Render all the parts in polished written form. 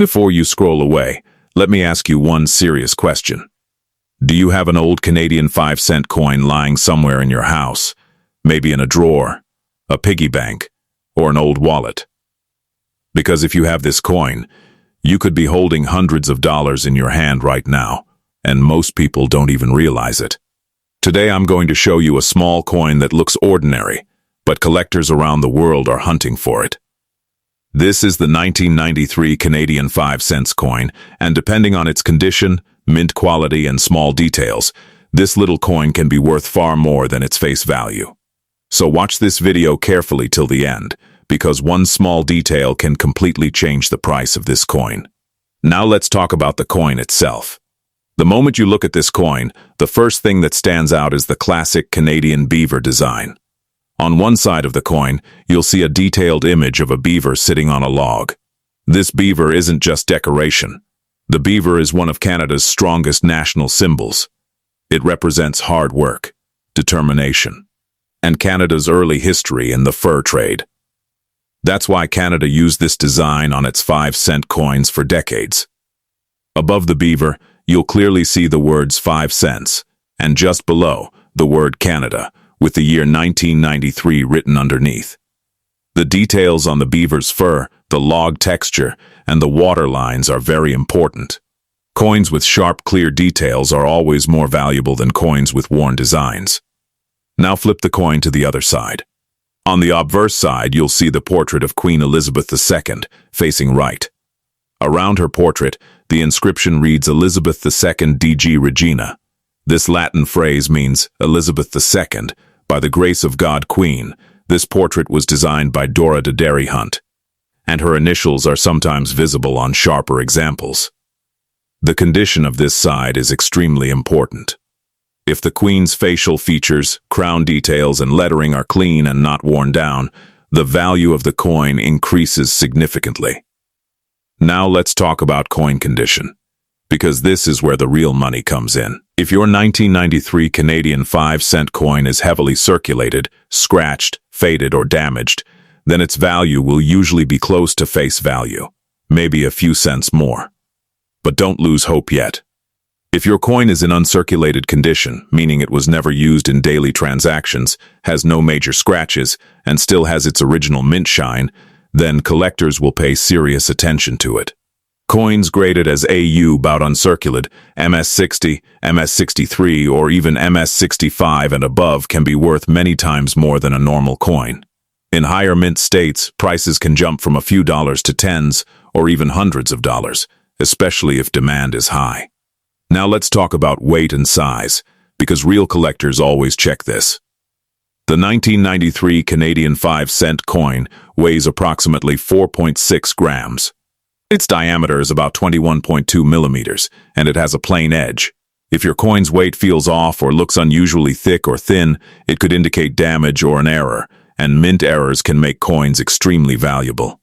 Before you scroll away, let me ask you one serious question. Do you have an old Canadian 5-cent coin lying somewhere in your house? Maybe in a drawer, a piggy bank, or an old wallet? Because if you have this coin, you could be holding hundreds of dollars in your hand right now, and most people don't even realize it. Today I'm going to show you a small coin that looks ordinary, but collectors around the world are hunting for it. This is the 1993 Canadian 5-cent coin, and depending on its condition, mint quality, and small details, this little coin can be worth far more than its face value. So watch this video carefully till the end, because one small detail can completely change the price of this coin. Now let's talk about the coin itself. The moment you look at this coin, the first thing that stands out is the classic Canadian beaver design. On one side of the coin, you'll see a detailed image of a beaver sitting on a log. This beaver isn't just decoration. The beaver is one of Canada's strongest national symbols. It represents hard work, determination, and Canada's early history in the fur trade. That's why Canada used this design on its 5-cent coins for decades. Above the beaver, you'll clearly see the words 5 cents, and just below, the word Canada, with the year 1993 written underneath. The details on the beaver's fur, the log texture, and the water lines are very important. Coins with sharp, clear details are always more valuable than coins with worn designs. Now flip the coin to the other side. On the obverse side, you'll see the portrait of Queen Elizabeth II, facing right. Around her portrait, the inscription reads Elizabeth II DG Regina. This Latin phrase means Elizabeth II, by the grace of God Queen. This portrait was designed by Dora de Derry Hunt, and her initials are sometimes visible on sharper examples. The condition of this side is extremely important. If the Queen's facial features, crown details, and lettering are clean and not worn down, the value of the coin increases significantly. Now let's talk about coin condition, because this is where the real money comes in. If your 1993 Canadian 5-cent coin is heavily circulated, scratched, faded, or damaged, then its value will usually be close to face value, maybe a few cents more. But don't lose hope yet. If your coin is in uncirculated condition, meaning it was never used in daily transactions, has no major scratches, and still has its original mint shine, then collectors will pay serious attention to it. Coins graded as AU bout uncirculated, MS60, MS63, or even MS65 and above can be worth many times more than a normal coin. In higher mint states, prices can jump from a few dollars to tens or even hundreds of dollars, especially if demand is high. Now let's talk about weight and size, because real collectors always check this. The 1993 Canadian 5-cent coin weighs approximately 4.6 grams. Its diameter is about 21.2 millimeters, and it has a plain edge. If your coin's weight feels off or looks unusually thick or thin, it could indicate damage or an error, and mint errors can make coins extremely valuable.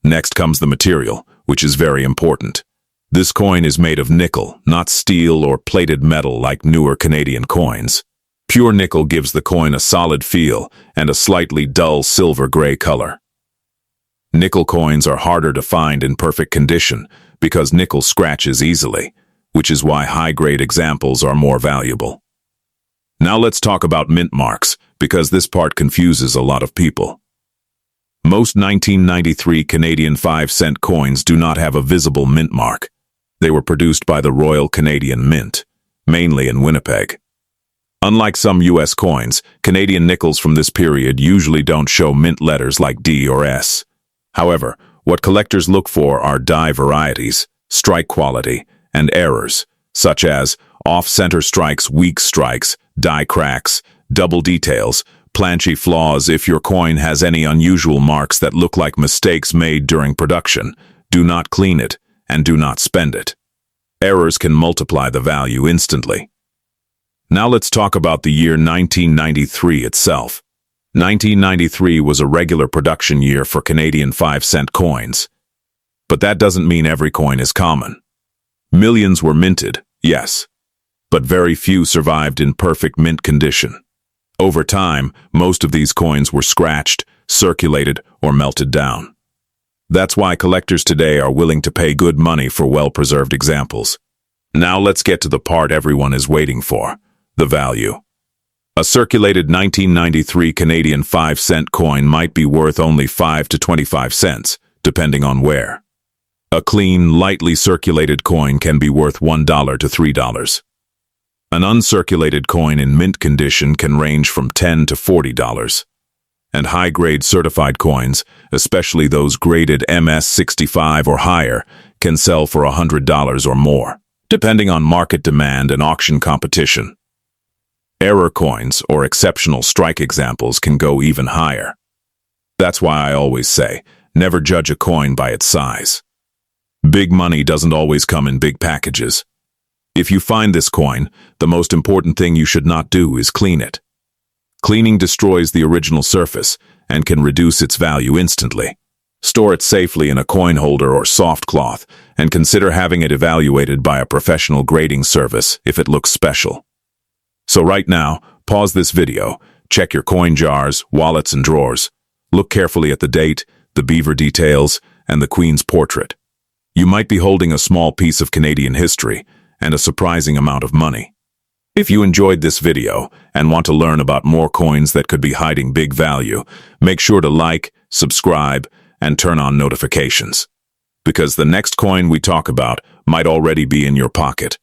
Next comes the material, which is very important. This coin is made of nickel, not steel or plated metal like newer Canadian coins. Pure nickel gives the coin a solid feel and a slightly dull silver-gray color. Nickel coins are harder to find in perfect condition because nickel scratches easily, which is why high-grade examples are more valuable. Now let's talk about mint marks, because this part confuses a lot of people. Most 1993 Canadian 5-cent coins do not have a visible mint mark. They were produced by the Royal Canadian Mint, mainly in Winnipeg. Unlike some U.S. coins, Canadian nickels from this period usually don't show mint letters like D or S. However, what collectors look for are die varieties, strike quality, and errors, such as off-center strikes, weak strikes, die cracks, double details, planchy flaws. If your coin has any unusual marks that look like mistakes made during production, do not clean it and do not spend it. Errors can multiply the value instantly. Now let's talk about the year 1993 itself. 1993 was a regular production year for Canadian 5-cent coins. But that doesn't mean every coin is common. Millions were minted, yes, but very few survived in perfect mint condition. Over time, most of these coins were scratched, circulated, or melted down. That's why collectors today are willing to pay good money for well-preserved examples. Now let's get to the part everyone is waiting for, the value. A circulated 1993 Canadian 5-cent coin might be worth only 5 to 25 cents, depending on where. A clean, lightly circulated coin can be worth $1 to $3. An uncirculated coin in mint condition can range from $10 to $40. And high-grade certified coins, especially those graded MS-65 or higher, can sell for $100 or more, depending on market demand and auction competition. Error coins, or exceptional strike examples, can go even higher. That's why I always say, never judge a coin by its size. Big money doesn't always come in big packages. If you find this coin, the most important thing you should not do is clean it. Cleaning destroys the original surface and can reduce its value instantly. Store it safely in a coin holder or soft cloth, and consider having it evaluated by a professional grading service if it looks special. So right now, pause this video, check your coin jars, wallets, and drawers. Look carefully at the date, the beaver details, and the Queen's portrait. You might be holding a small piece of Canadian history and a surprising amount of money. If you enjoyed this video and want to learn about more coins that could be hiding big value, make sure to like, subscribe, and turn on notifications. Because the next coin we talk about might already be in your pocket.